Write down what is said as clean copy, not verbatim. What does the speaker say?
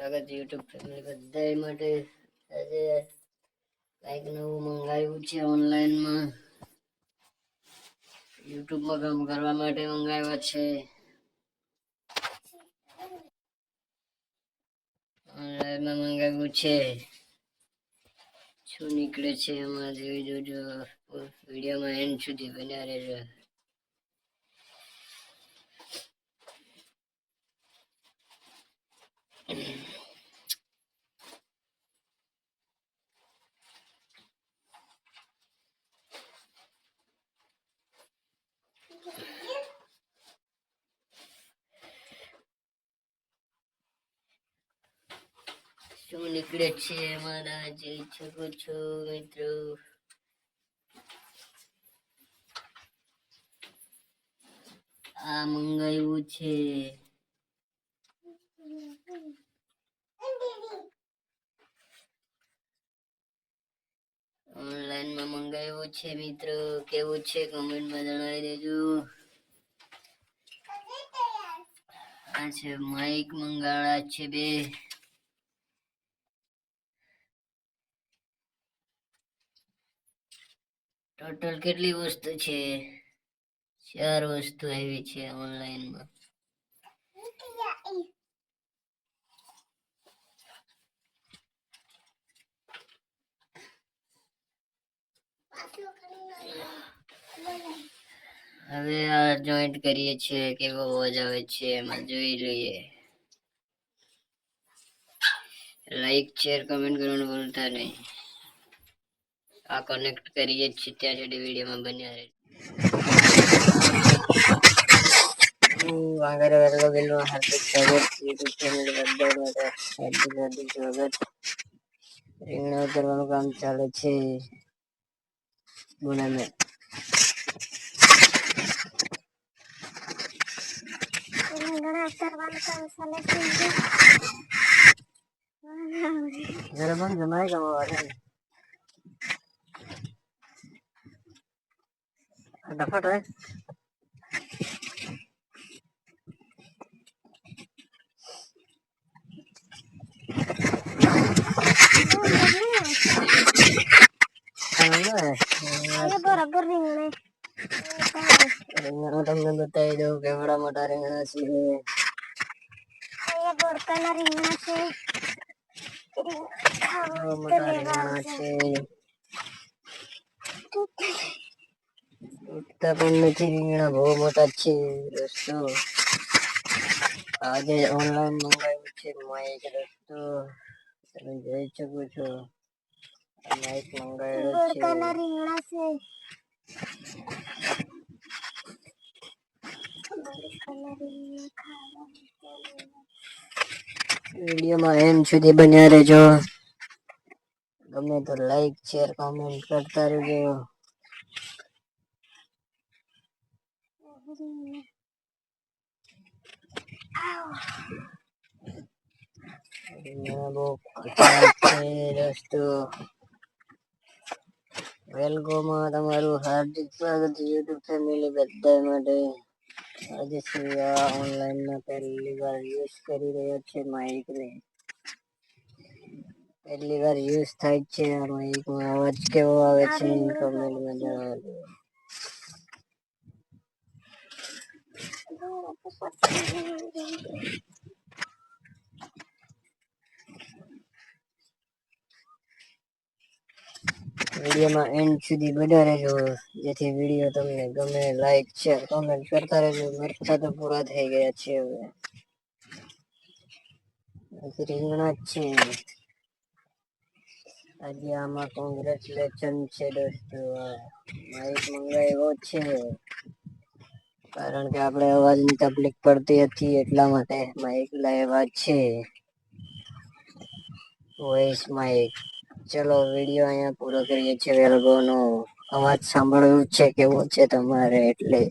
સ્વાગત YouTube family બધા માટે. આજે કંઈક નવું મંગાવ્યું છે ઓનલાઈનમાં. યુટ્યુબમાં કામ કરવા માટે મંગાવ્યા છે. ઓનલાઈનમાં મંગાવ્યું છે. શું નીકળે છે એમાં જોઈ જોજો. વિડીયોમાં એન્ડ સુધી બન્યા રહેજો. શું નીકળે છે અમારા જોઈ શકો છો મિત્રો. આ મંગાવ્યું છે. ઓનલાઈનમાં મંગાવ્યું છે મિત્રો. કેવું છે કમેન્ટમાં જણાવી દેજો. આ છે માઇક મંગાવ્યા છે બે. ટોટલ કેટલી વસ્તુ છે? 4 વસ્તુ આવી છે ઓનલાઈનમાં. હવે આ જોઈન્ટ કરીએ છીએ કેવો અવાજ આવે છે એમાં જોઈ લઈએ. લાઈક શેર કમેન્ટ કરવાનું ભૂલતા નહીં. આ કનેક્ટ કરીએ છીએ ત્યાં સુધી વિડીયોમાં બન્યા રહે. આગળ હાર્દિક સ્વાગત યુટ્યુબ ચેનલ બધા માટે. હાર્દિક સ્વાગત. રીંગણા ઉતરવાનું કામ ચાલે છે. બોલાને રીંગણા ઉતરવાનું કામ ચાલે છે. જરા બંધ જમાય ગવા ફટાફટ હોય. બરાબર રીંગણા તમને બતાવી દઉં કેવડા મોટા રીંગણા છે. બોરકાના રીંગણા છે. મોટા રીંગણા છે. ઉઠતા પણ નથી રીંગણા બહુ મોટા છે દોસ્તો. આજે ઓનલાઈન મંગાવ્યું છે માઇક દોસ્તો. તમે જોઈ શકો છો માઇક મંગાવ્યો છે. બોરકાના રીંગણા છે. વિડીયોમાં એન્ડ સુધી બન્યા રહેજો. ગમે તો લાઈક શેર કોમેન્ટ કરતા રહેજો. દોસ્તો વેલકમમાં તમારું હાર્દિક સ્વાગત યુટ્યુબ ફેમિલી બધા માટે. આજે ઓનલાઈનમાં પહેલી વાર યુઝ કરી રહ્યો છે માઇક ને. પહેલી વાર યુઝ થાય છે આ માઇકમાં. અવાજ કેવો આવે છે કમેન્ટમાં જણાવજો. વિડીયોમાં એન્ડ સુધી બન્યા રહેજો જેથી વિડીયો તમને ગમે. લાઈક શેર કોમેન્ટ કરતા રહેજો. મરચા તો પૂરા થઈ ગયા છે હવે રીંગણા જ છે. આજે આમાં કોંગ્રેચ્યુલેશન છે દોસ્તો. માઇક મંગાવ્યો છે કારણ કે આપણે અવાજની તકલીફ પડતી હતી એટલા માટે માઇક લાવ્યા છે. Voice Mike. ચલો વિડીયો અહીંયા પૂરો કરીએ છીએ. વેલગો નો અવાજ સાંભળવું છે કેવો છે તમારે એટલે